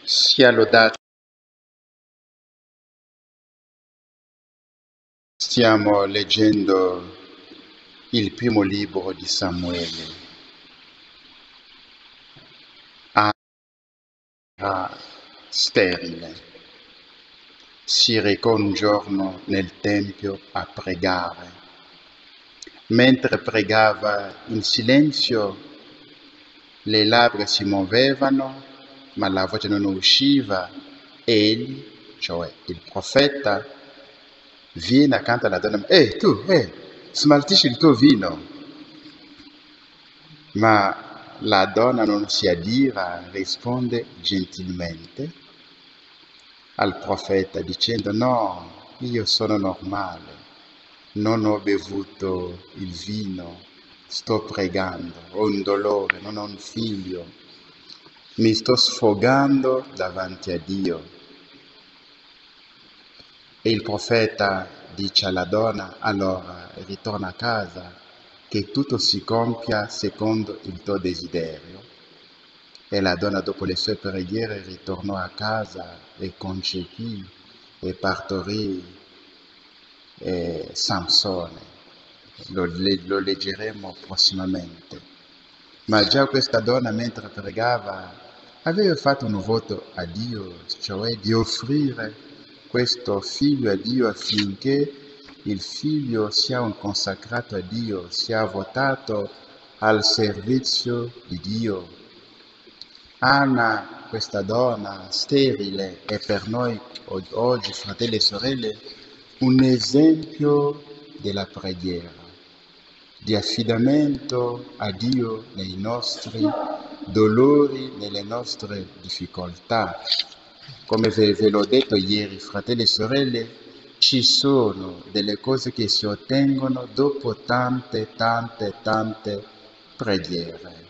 Sia lodato. Stiamo leggendo il primo libro di Samuele. Era sterile. Si recò un giorno nel tempio a pregare. Mentre pregava in silenzio, le labbra si muovevano, ma la voce non usciva. Egli, cioè il profeta, viene accanto alla donna. Tu, smaltisci il tuo vino. Ma la donna non si adira, risponde gentilmente al profeta dicendo: no, io sono normale, non ho bevuto il vino, sto pregando, ho un dolore, non ho un figlio. Mi sto sfogando davanti a Dio. E il profeta dice alla donna: allora ritorna a casa, che tutto si compia secondo il tuo desiderio. E la donna, dopo le sue preghiere, ritornò a casa e concepì e partorì Samsone. Lo leggeremo prossimamente. Ma già questa donna, mentre pregava, aveva fatto un voto a Dio, cioè di offrire questo figlio a Dio affinché il figlio sia un consacrato a Dio, sia votato al servizio di Dio. Anna, questa donna sterile, è per noi oggi, fratelli e sorelle, un esempio della preghiera, di affidamento a Dio nei nostri dolori, nelle nostre difficoltà. Come ve l'ho detto ieri, fratelli e sorelle, ci sono delle cose che si ottengono dopo tante preghiere.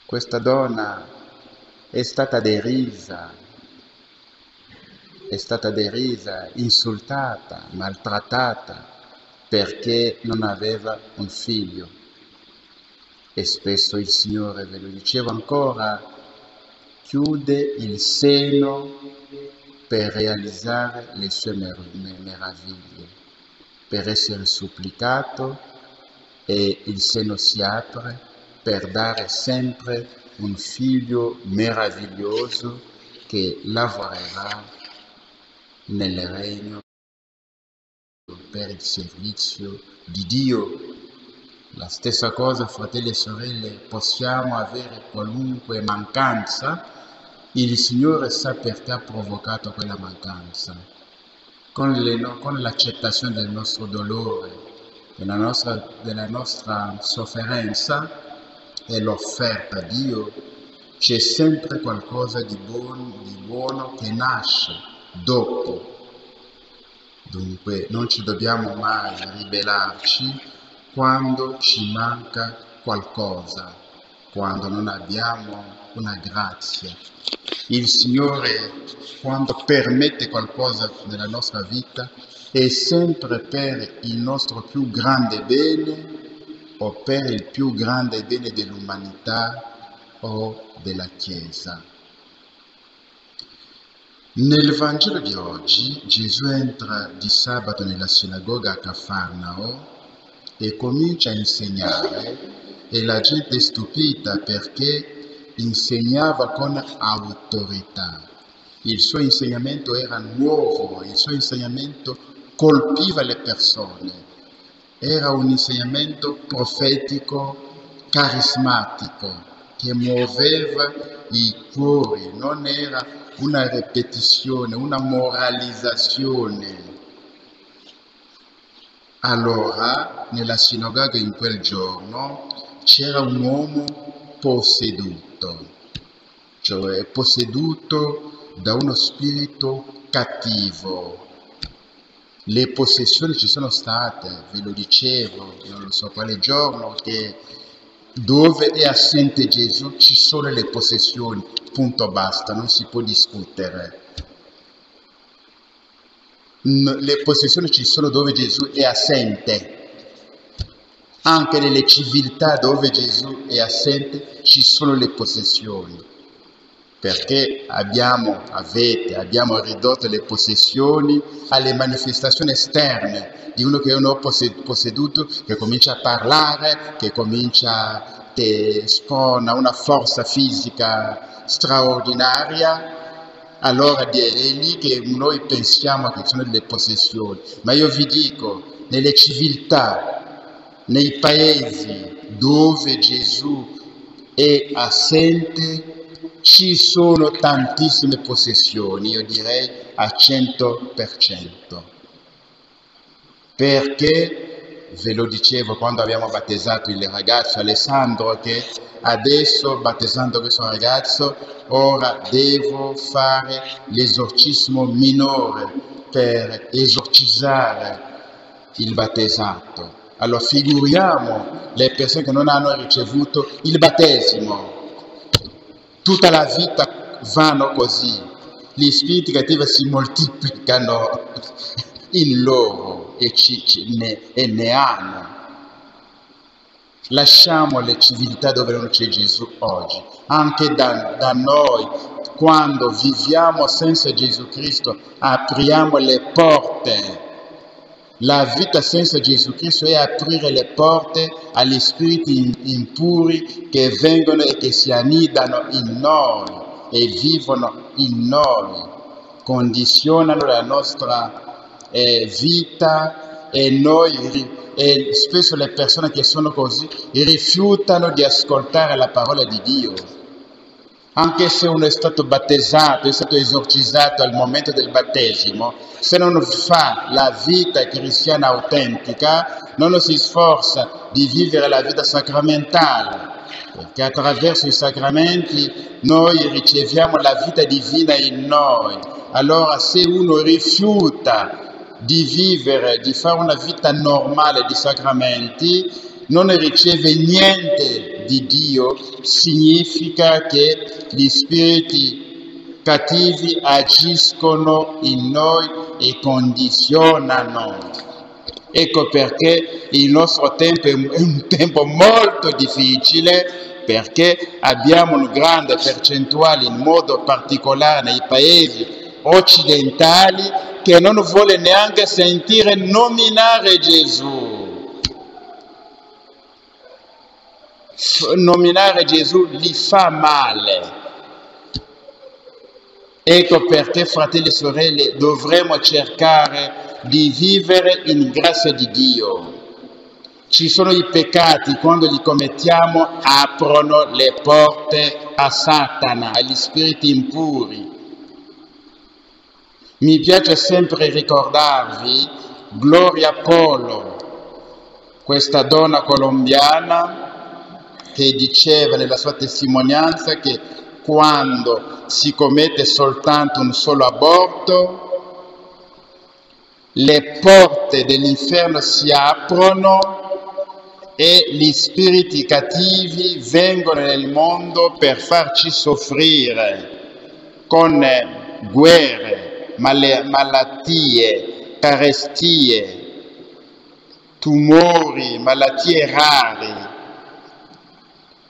Questa donna è stata derisa, insultata, maltrattata perché non aveva un figlio. E spesso il Signore, ve lo dicevo ancora, chiude il seno per realizzare le sue meraviglie, per essere supplicato, e il seno si apre per dare sempre un figlio meraviglioso che lavorerà nel regno per il servizio di Dio. La stessa cosa, fratelli e sorelle, possiamo avere qualunque mancanza, il Signore sa perché ha provocato quella mancanza. Con l'accettazione del nostro dolore, della nostra sofferenza e l'offerta a Dio, c'è sempre qualcosa di buono che nasce dopo. Dunque non ci dobbiamo mai ribellarci quando ci manca qualcosa quando non abbiamo una grazia. Il Signore, quando permette qualcosa nella nostra vita, è sempre per il nostro più grande bene o per il più grande bene dell'umanità o della Chiesa. Nel Vangelo di oggi Gesù entra di sabato nella sinagoga a Cafarnao e comincia a insegnare e la gente è stupita perché insegnava con autorità. Il suo insegnamento era nuovo, il suo insegnamento colpiva le persone, era un insegnamento profetico, carismatico, che muoveva i cuori, non era una ripetizione, una moralizzazione. Allora, nella sinagoga in quel giorno c'era un uomo posseduto, cioè posseduto da uno spirito cattivo. Le possessioni ci sono state, ve lo dicevo, non lo so quale giorno, che dove è assente Gesù ci sono le possessioni, punto basta, non si può discutere. Le possessioni ci sono dove Gesù è assente, anche nelle civiltà dove Gesù è assente ci sono le possessioni, perché abbiamo ridotto le possessioni alle manifestazioni esterne di uno che è un uomo posseduto, che comincia a parlare, che spona una forza fisica straordinaria. Allora è lì che noi pensiamo che sono delle possessioni, ma io vi dico, nelle civiltà, nei paesi dove Gesù è assente, ci sono tantissime possessioni, io direi a 100%. Perché, ve lo dicevo quando abbiamo battezzato il ragazzo Alessandro, che adesso, battezzando questo ragazzo, ora devo fare l'esorcismo minore per esorcizzare il battezzato. Allora figuriamo le persone che non hanno ricevuto il battesimo. Tutta la vita vanno così. Gli spiriti cattivi si moltiplicano in loro e ne hanno. Lasciamo le civiltà dove non c'è Gesù oggi. Anche da noi, quando viviamo senza Gesù Cristo, apriamo le porte. La vita senza Gesù Cristo è aprire le porte agli spiriti impuri che vengono e che si annidano in noi e vivono in noi, condizionano la nostra vita e spesso le persone che sono così rifiutano di ascoltare la parola di Dio. Anche se uno è stato battezzato, è stato esorcizzato al momento del battesimo, se non fa la vita cristiana autentica, non si sforza di vivere la vita sacramentale, perché attraverso i sacramenti noi riceviamo la vita divina in noi. Allora se uno rifiuta di vivere, di fare una vita normale di sacramenti, non riceve niente di Dio, significa che gli spiriti cattivi agiscono in noi e condizionano. Ecco perché il nostro tempo è un tempo molto difficile, perché abbiamo una grande percentuale, in modo particolare nei paesi occidentali, che non vuole neanche sentire nominare Gesù. Nominare Gesù gli fa male. Ecco perché, fratelli e sorelle, dovremo cercare di vivere in grazia di Dio. Ci sono i peccati, quando li commettiamo aprono le porte a Satana, agli spiriti impuri. Mi piace sempre ricordarvi Gloria Polo, questa donna colombiana che diceva nella sua testimonianza che quando si commette soltanto un solo aborto, le porte dell'inferno si aprono e gli spiriti cattivi vengono nel mondo per farci soffrire con guerre, malattie, carestie, tumori, malattie rare,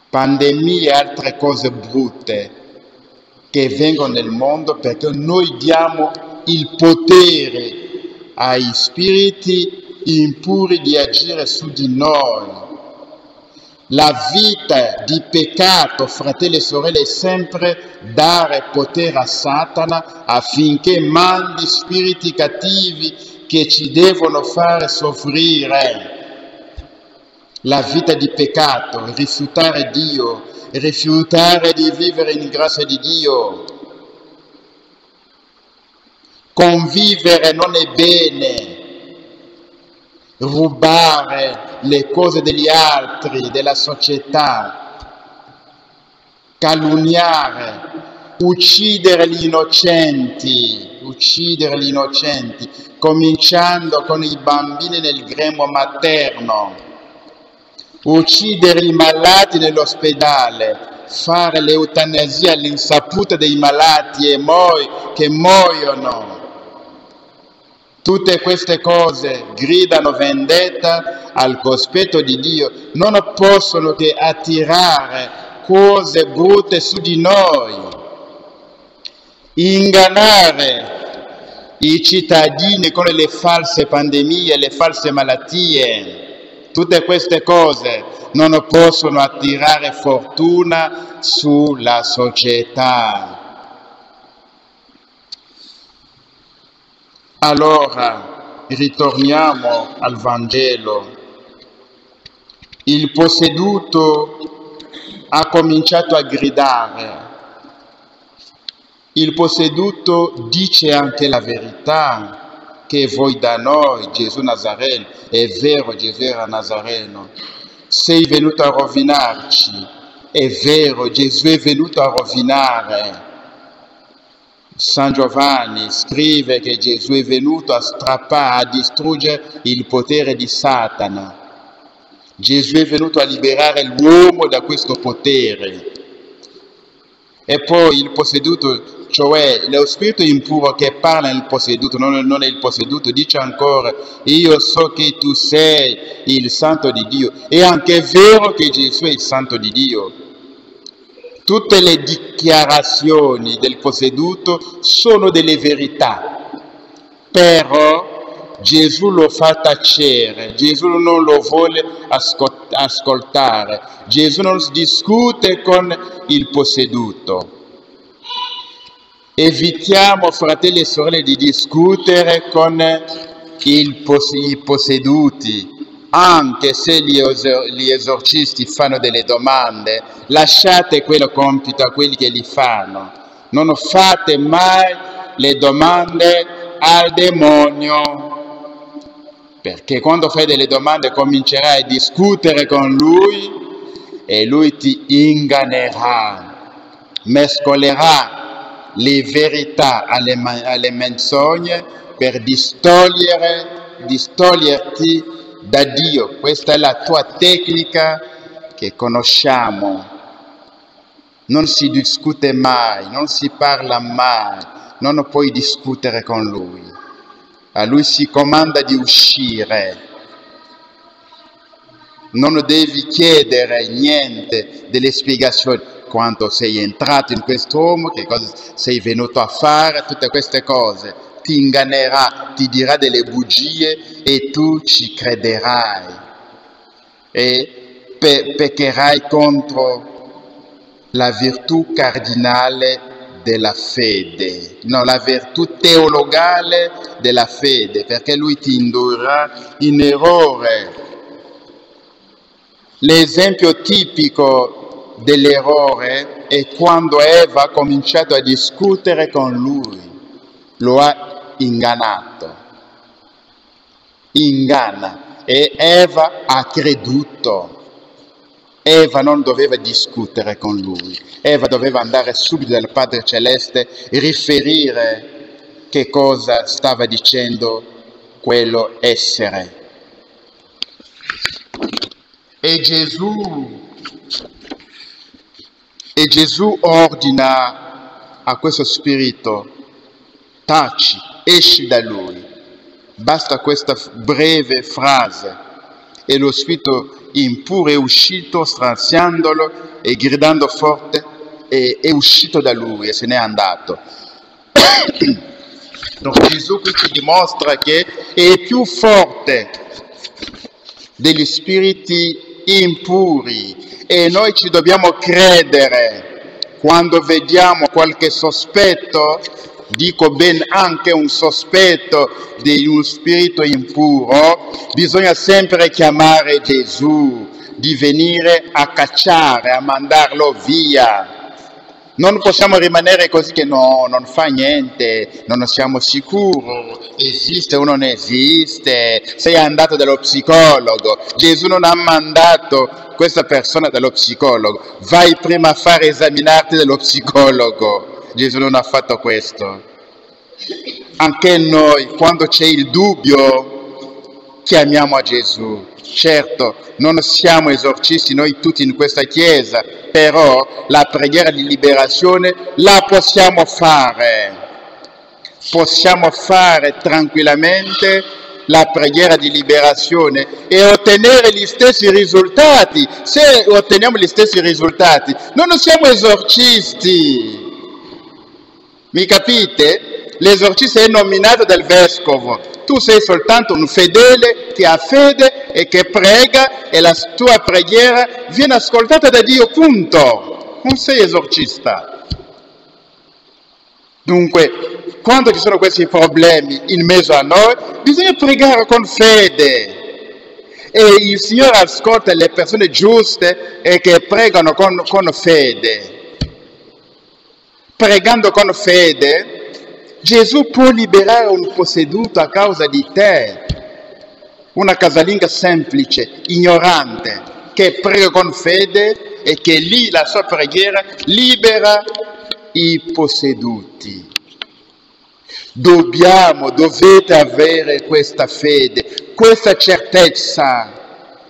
pandemie e altre cose brutte che vengono nel mondo perché noi diamo il potere ai spiriti impuri di agire su di noi. La vita di peccato, fratelli e sorelle, è sempre dare potere a Satana affinché mandi spiriti cattivi che ci devono fare soffrire. La vita di peccato, rifiutare Dio, rifiutare di vivere in grazia di Dio. Convivere non è bene. Rubare le cose degli altri, della società, calunniare, uccidere gli innocenti, cominciando con i bambini nel grembo materno, uccidere i malati nell'ospedale, fare l'eutanasia all'insaputa dei malati che muoiono. Tutte queste cose gridano vendetta al cospetto di Dio, non possono che attirare cose brutte su di noi, ingannare i cittadini con le false pandemie, le false malattie. Tutte queste cose non possono attirare fortuna sulla società. Allora, ritorniamo al Vangelo. Il posseduto ha cominciato a gridare. Il posseduto dice anche la verità, che voi da noi, Gesù Nazareno, è vero, Gesù era Nazareno, sei venuto a rovinarci, è vero, Gesù è venuto a rovinare. San Giovanni scrive che Gesù è venuto a strappare, a distruggere il potere di Satana. Gesù è venuto a liberare l'uomo da questo potere. E poi il posseduto, cioè lo spirito impuro che parla nel posseduto, non è il posseduto, dice ancora: io so che tu sei il santo di Dio. È anche vero che Gesù è il santo di Dio. Tutte le dichiarazioni del posseduto sono delle verità, però Gesù lo fa tacere, Gesù non lo vuole ascoltare, Gesù non discute con il posseduto. Evitiamo, fratelli e sorelle, di discutere con i posseduti. Anche se gli esorcisti fanno delle domande, lasciate quello compito a quelli che li fanno. Non fate mai le domande al demonio, perché quando fai delle domande comincerai a discutere con lui e lui ti ingannerà, mescolerà le verità alle menzogne per distoglierti da Dio. Questa è la tua tecnica che conosciamo. Non si discute mai, non si parla mai, non puoi discutere con lui. A lui si comanda di uscire. Non devi chiedere niente delle spiegazioni. Quando sei entrato in quest'uomo, che cosa sei venuto a fare, tutte queste cose. Ti ingannerà, ti dirà delle bugie e tu ci crederai e peccherai contro la virtù cardinale della fede, no, la virtù teologale della fede, perché lui ti indurrà in errore. L'esempio tipico dell'errore è quando Eva ha cominciato a discutere con lui, lo ha ingannato, inganna, e Eva ha creduto. Eva non doveva discutere con lui, Eva doveva andare subito dal Padre Celeste e riferire che cosa stava dicendo quello essere. E Gesù ordina a questo spirito: taci, esci da lui. Basta questa breve frase e lo spirito impuro è uscito straziandolo e gridando forte, è uscito da lui e se n'è andato. Donc Gesù qui ci dimostra che è più forte degli spiriti impuri e noi ci dobbiamo credere quando vediamo qualche sospetto, dico ben anche un sospetto di uno spirito impuro, bisogna sempre chiamare Gesù, di venire a cacciare, a mandarlo via. Non possiamo rimanere così che no, non fa niente, non siamo sicuri, esiste o non esiste, sei andato dallo psicologo. Gesù non ha mandato questa persona dallo psicologo, vai prima a fare esaminarti dallo psicologo. Gesù non ha fatto questo. Anche noi, quando c'è il dubbio, chiamiamo a Gesù. Certo, non siamo esorcisti noi tutti in questa chiesa, però la preghiera di liberazione la possiamo fare. Possiamo fare tranquillamente la preghiera di liberazione e ottenere gli stessi risultati. Se otteniamo gli stessi risultati, non siamo esorcisti. Mi capite? L'esorcista è nominato dal vescovo. Tu sei soltanto un fedele che ha fede e che prega e la tua preghiera viene ascoltata da Dio, punto. Non sei esorcista. Dunque, quando ci sono questi problemi in mezzo a noi, bisogna pregare con fede. E il Signore ascolta le persone giuste e che pregano con fede. Pregando con fede, Gesù può liberare un posseduto a causa di te, una casalinga semplice, ignorante, che prega con fede e che lì la sua preghiera libera i posseduti. Dovete avere questa fede, questa certezza,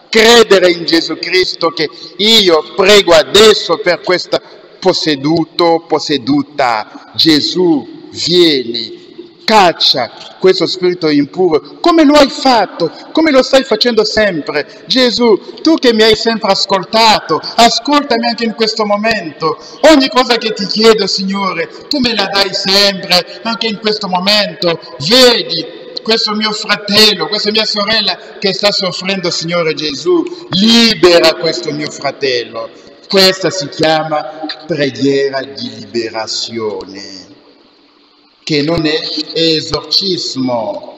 credere in Gesù Cristo che io prego adesso per questo posseduto, posseduta. Gesù, vieni, caccia questo spirito impuro, come lo hai fatto, come lo stai facendo sempre. Gesù, tu che mi hai sempre ascoltato, ascoltami anche in questo momento. Ogni cosa che ti chiedo, Signore, tu me la dai sempre, anche in questo momento. Vedi questo mio fratello, questa mia sorella che sta soffrendo, Signore Gesù, libera questo mio fratello. Questa si chiama preghiera di liberazione, che non è esorcismo.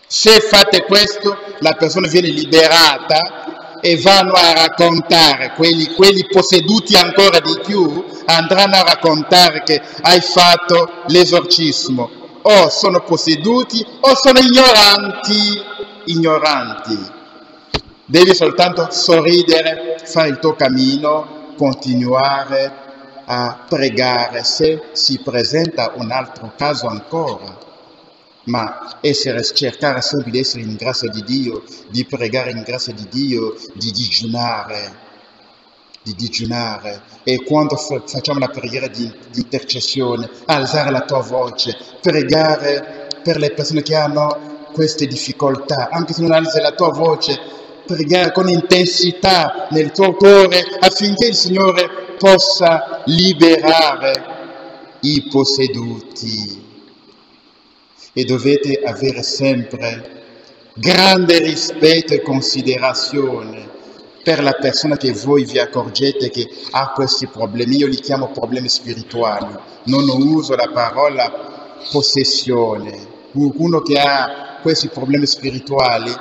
Se fate questo, la persona viene liberata e vanno a raccontare, quelli posseduti ancora di più, andranno a raccontare che hai fatto l'esorcismo. O sono posseduti o sono ignoranti. Devi soltanto sorridere, fare il tuo cammino, continuare a pregare se si presenta un altro caso ancora, ma cercare sempre di essere in grazia di Dio, di pregare in grazia di Dio, di digiunare. E quando facciamo la preghiera di intercessione, alzare la tua voce, pregare per le persone che hanno queste difficoltà, anche se non alzi la tua voce, pregare con intensità nel tuo cuore affinché il Signore possa liberare i posseduti. E dovete avere sempre grande rispetto e considerazione per la persona che voi vi accorgete che ha questi problemi. Io li chiamo problemi spirituali, non uso la parola possessione. Uno che ha questi problemi spirituali,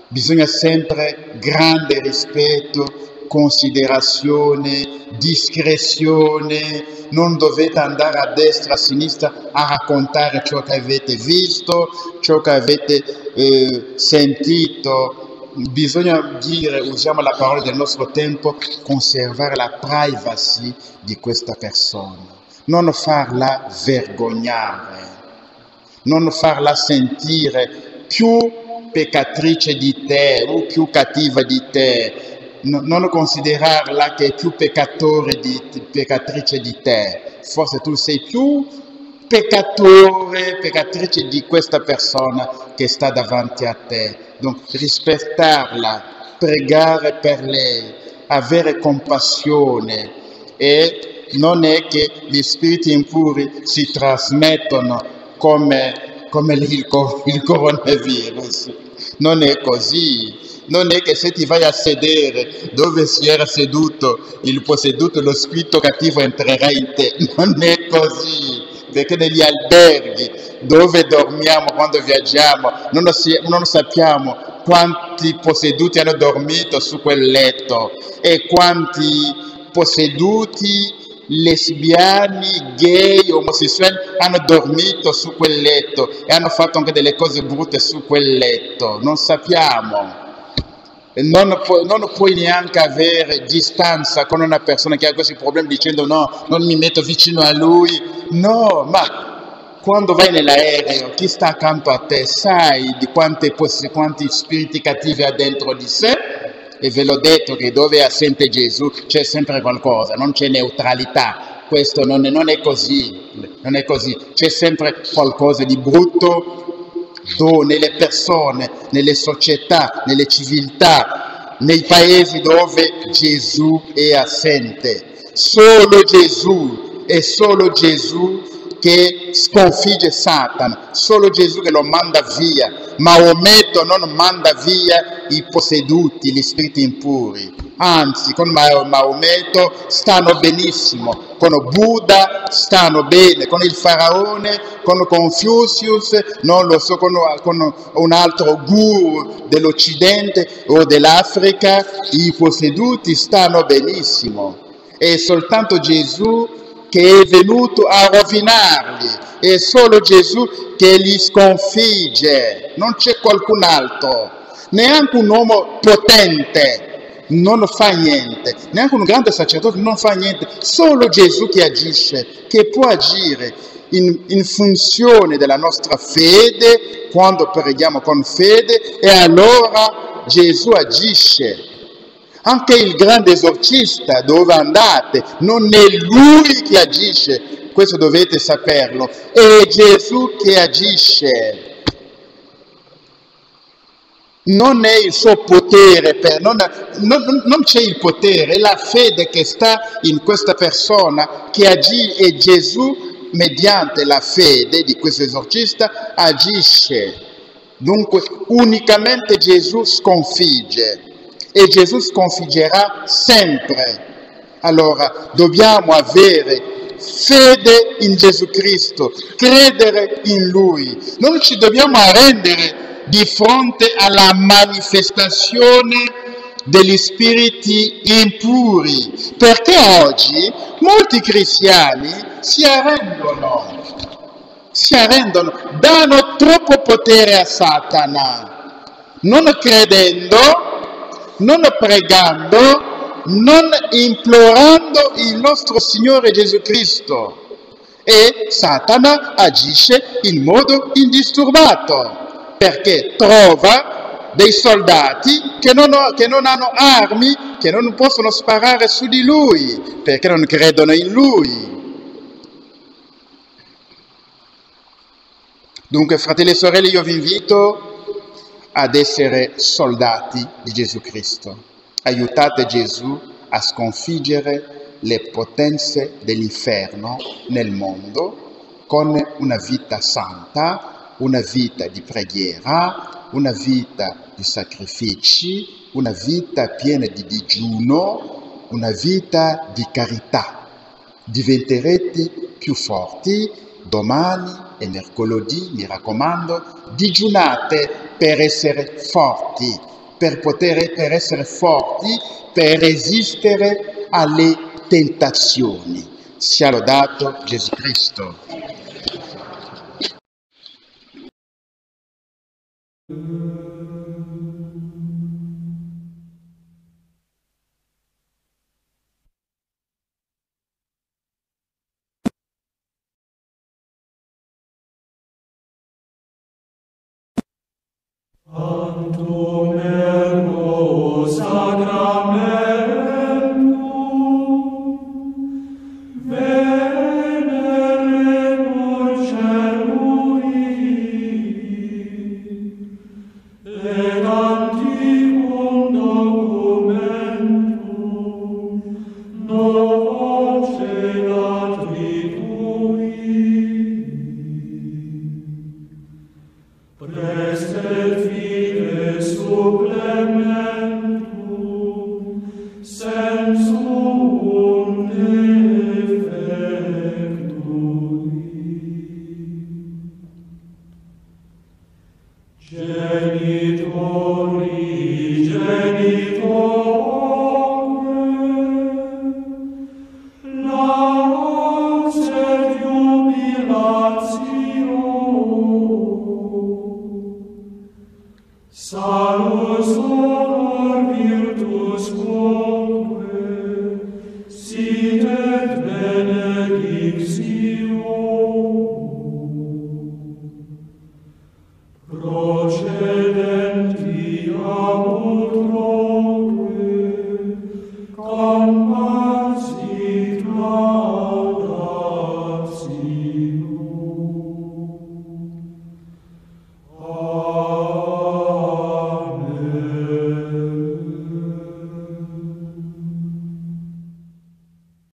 bisogna sempre grande rispetto, considerazione, discrezione. Non dovete andare a destra, a sinistra a raccontare ciò che avete visto, ciò che avete sentito. Bisogna dire, usiamo la parola del nostro tempo, conservare la privacy di questa persona, non farla vergognare, non farla sentire più peccatrice di te o più cattiva di te, non considerarla che è più peccatrice di te, forse tu sei più peccatore, peccatrice di questa persona che sta davanti a te. Donc rispettarla, pregare per lei, avere compassione, e non è che gli spiriti impuri si trasmettono come il coronavirus. Non è così. Non è che se ti vai a sedere dove si era seduto il posseduto, lo spirito cattivo entrerà in te. Non è così. Perché negli alberghi dove dormiamo quando viaggiamo non sappiamo quanti posseduti hanno dormito su quel letto e quanti posseduti, lesbiani, gay, omosessuali hanno dormito su quel letto e hanno fatto anche delle cose brutte su quel letto. Non sappiamo. Non puoi neanche avere distanza con una persona che ha questi problemi dicendo no, non mi metto vicino a lui. No, ma quando vai nell'aereo, chi sta accanto a te sai di quanti spiriti cattivi ha dentro di sé? E ve l'ho detto che dove è assente Gesù c'è sempre qualcosa, non c'è neutralità. Questo non è così, non è così. C'è sempre qualcosa di brutto nelle persone, nelle società, nelle civiltà, nei paesi dove Gesù è assente. Solo Gesù, è solo Gesù che sconfigge Satana, solo Gesù che lo manda via. Maometto non manda via i posseduti, gli spiriti impuri. Anzi, con Maometto stanno benissimo, con Buddha stanno bene, con il faraone, con Confucius, non lo so, con un altro guru dell'Occidente o dell'Africa, i posseduti stanno benissimo. È soltanto Gesù che è venuto a rovinarli, è solo Gesù che li sconfigge, non c'è qualcun altro, neanche un uomo potente non fa niente, neanche un grande sacerdote non fa niente, solo Gesù che agisce, che può agire in funzione della nostra fede, quando preghiamo con fede, e allora Gesù agisce. Anche il grande esorcista, dove andate, non è lui che agisce, questo dovete saperlo, è Gesù che agisce. Non è il suo potere, non c'è il potere, è la fede che sta in questa persona che agisce, e Gesù mediante la fede di questo esorcista agisce. Dunque unicamente Gesù sconfigge e Gesù sconfiggerà sempre. Allora dobbiamo avere fede in Gesù Cristo, credere in Lui, non ci dobbiamo arrendere di fronte alla manifestazione degli spiriti impuri, perché oggi molti cristiani si arrendono, danno troppo potere a Satana, non credendo, non pregando, non implorando il nostro Signore Gesù Cristo, e Satana agisce in modo indisturbato, perché trova dei soldati che non hanno armi, che non possono sparare su di lui, perché non credono in lui. Dunque, fratelli e sorelle, io vi invito ad essere soldati di Gesù Cristo. Aiutate Gesù a sconfiggere le potenze dell'inferno nel mondo con una vita santa, una vita di preghiera, una vita di sacrifici, una vita piena di digiuno, una vita di carità. Diventerete più forti. Domani e mercoledì, mi raccomando, digiunate per essere forti, per essere forti, per resistere alle tentazioni. Sia lodato Gesù Cristo. Antum ergo sacramentum veneremur celui et antiquum documentum novoce latritui prestet fide supplementum sensum defectui. Genitori, genitore, lauset jubilatio, salus